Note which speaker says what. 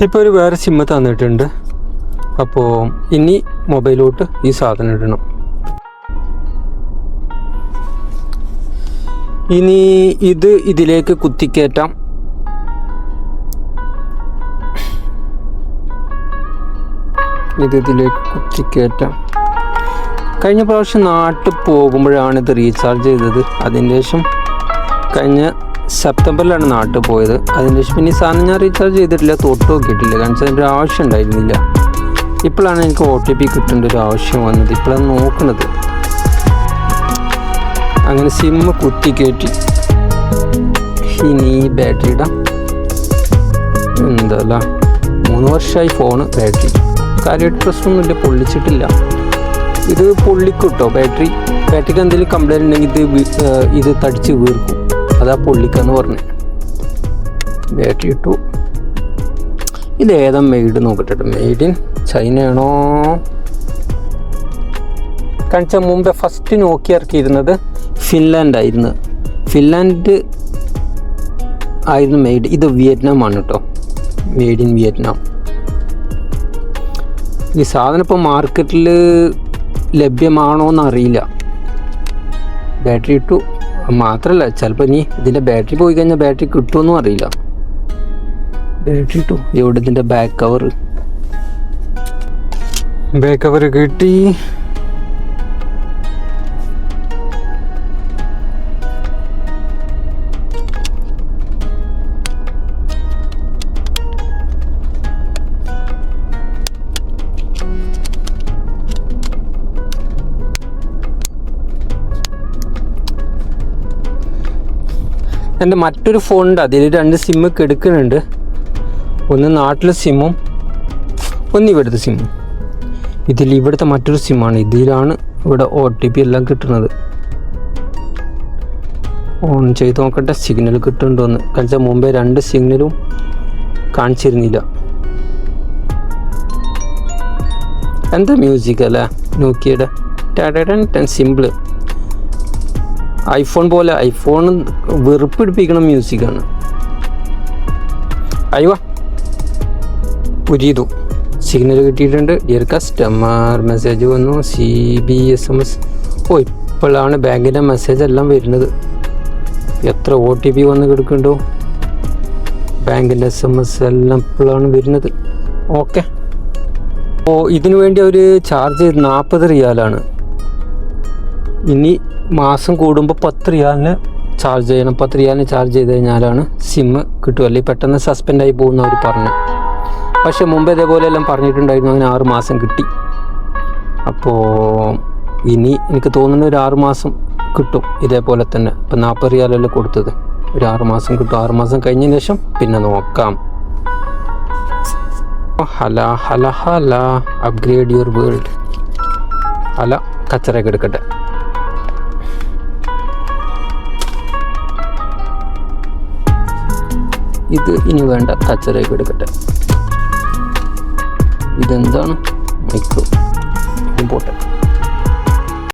Speaker 1: ഇപ്പോൾ ഒരു വേറെ സിമ്മ് തന്നിട്ടുണ്ട്. അപ്പോൾ ഇനി മൊബൈലോട്ട് ഈ സാധനം ഇടണം. ഇനി ഇതിലേക്ക് കുത്തിക്കയറ്റാം. ഇതിലേക്ക് കുത്തിക്കയറ്റാം. കഴിഞ്ഞ പ്രാവശ്യം നാട്ടിൽ പോകുമ്പോഴാണ് ഇത് റീചാർജ് ചെയ്തത്. അതിന് ശേഷം കഴിഞ്ഞ സെപ്റ്റംബറിലാണ് നാട്ടിൽ പോയത്. അതിന് ശേഷം പിന്നെ ഈ സാധനം ഞാൻ റീചാർജ് ചെയ്തിട്ടില്ല, തൊട്ട് നോക്കിയിട്ടില്ല. കാരണം വെച്ചാൽ അതിൻ്റെ ആവശ്യം ഉണ്ടായിരുന്നില്ല. ഇപ്പോഴാണ് എനിക്ക് OTP കിട്ടേണ്ട ഒരു ആവശ്യം വന്നത്. ഇപ്പോഴാണ് നോക്കുന്നത്. അങ്ങനെ സിമ്മ് കുത്തിക്കയറ്റി. ഇനി ബാറ്ററി ഇടാം. എന്തല്ല 3 വർഷമായി ഫോണ്. ബാറ്ററി കാര്യമായിട്ട് പ്രശ്നമൊന്നുമില്ല, പൊള്ളിച്ചിട്ടില്ല. ഇത് പൊള്ളിക്കിട്ടോ ബാറ്ററിക്ക് എന്തെങ്കിലും കംപ്ലൈൻറ്റ് ഉണ്ടെങ്കിൽ ഇത് തടിച്ച് വീർക്കും. അതാ പൊള്ളിക്കാന്ന് പറഞ്ഞത്. ബാറ്ററി ഇട്ടു. ഇത് ഏതാ മെയ്ഡ് നോക്കട്ടെ. മെയ്ഡ് ഇൻ ചൈനയാണോ? കാണിച്ച മുമ്പേ ഫസ്റ്റ് നോക്കി ഇറക്കിയിരുന്നത് ഫിൻലാൻഡ് ആയിരുന്നു. ഫിൻലാൻഡ് ആയിരുന്നു മെയ്ഡ്. ഇത് വിയറ്റ്നാം ആണ് കേട്ടോ. Made in Vietnam. ഈ സാധനം ഇപ്പോൾ മാർക്കറ്റിൽ ലഭ്യമാണോ എന്നറിയില്ല. ബാറ്ററി ഇട്ടു. മാത്രമല്ല ചിലപ്പോൾ ഇനി ഇതിൻ്റെ ബാറ്ററി പോയി കഴിഞ്ഞാൽ ബാറ്ററി കിട്ടുമെന്നും അറിയില്ല. ബാറ്ററി ഇട്ടു. എവിടെ ഇതിൻ്റെ ബാക്ക് കവർ കിട്ടി. എൻ്റെ മറ്റൊരു ഫോണുണ്ട്, അതിൽ 2 സിമ്മ് എടുക്കുന്നുണ്ട്. ഒന്ന് നാട്ടിലെ സിമ്മും ഒന്ന് ഇവിടുത്തെ സിമ്മും. ഇവിടുത്തെ മറ്റൊരു സിമ്മാണ്. ഇതിലാണ് ഇവിടെ OTP എല്ലാം കിട്ടുന്നത്. ഓൺ ചെയ്ത് നോക്കട്ടെ സിഗ്നൽ കിട്ടുന്നുണ്ടോയെന്ന്. കാരണം മുമ്പേ 2 സിഗ്നലും കാണിച്ചിരുന്നില്ല. എന്താ മ്യൂസിക് അല്ലേ നോക്കിയുടെ. സിമ്പിള്. ഐഫോൺ പോലെ. ഐഫോൺ വെറുപ്പിടിപ്പിക്കണ മ്യൂസിക്കാണ്. അയ്യോ പുരിയതു. സിഗ്നൽ കിട്ടിയിട്ടുണ്ട്. ഡിയർ കസ്റ്റമർ മെസ്സേജ് വന്നു. CBSMS. ഇപ്പോഴാണ് ബാങ്കിൻ്റെ മെസ്സേജ് എല്ലാം വരുന്നത്. എത്ര OTP വന്ന് കിടക്കുന്നുണ്ടോ. ബാങ്കിൻ്റെ SMS എല്ലാം ഇപ്പോഴാണ് വരുന്നത്. ഓക്കെ. ഇതിനു വേണ്ടി അവർ ചാർജ് 40 റിയാലാണ്. ഇനി മാസം കൂടുമ്പോൾ 10 റിയാലിന് ചാർജ് ചെയ്യണം. 10 റിയാലിന് ചാർജ് ചെയ്ത് കഴിഞ്ഞാലാണ് സിമ്മ് കിട്ടുക. അല്ലെങ്കിൽ പെട്ടെന്ന് സസ്പെൻഡായി പോകുന്ന അവർ പറഞ്ഞു. പക്ഷേ മുമ്പ് ഇതേപോലെ എല്ലാം പറഞ്ഞിട്ടുണ്ടായിരുന്നു. അങ്ങനെ 6 മാസം കിട്ടി. അപ്പോൾ ഇനി എനിക്ക് തോന്നുന്നു ഒരു 6 മാസം കിട്ടും ഇതേപോലെ തന്നെ. ഇപ്പം 40 റിയാലല്ലേ കൊടുത്തത്. ഒരു 6 മാസം കിട്ടും. 6 മാസം കഴിഞ്ഞതിന് ശേഷം പിന്നെ നോക്കാം. ഹല അപ്ഗ്രേഡ് യുവർ വേൾഡ്. ഹല കച്ചറയൊക്കെ എടുക്കട്ടെ. ഇത് ഇനി വേണ്ട, കച്ചറയൊക്കെ എടുക്കട്ടെ. ഇതെന്താണ്? മൈക്രോ പോട്ടെ.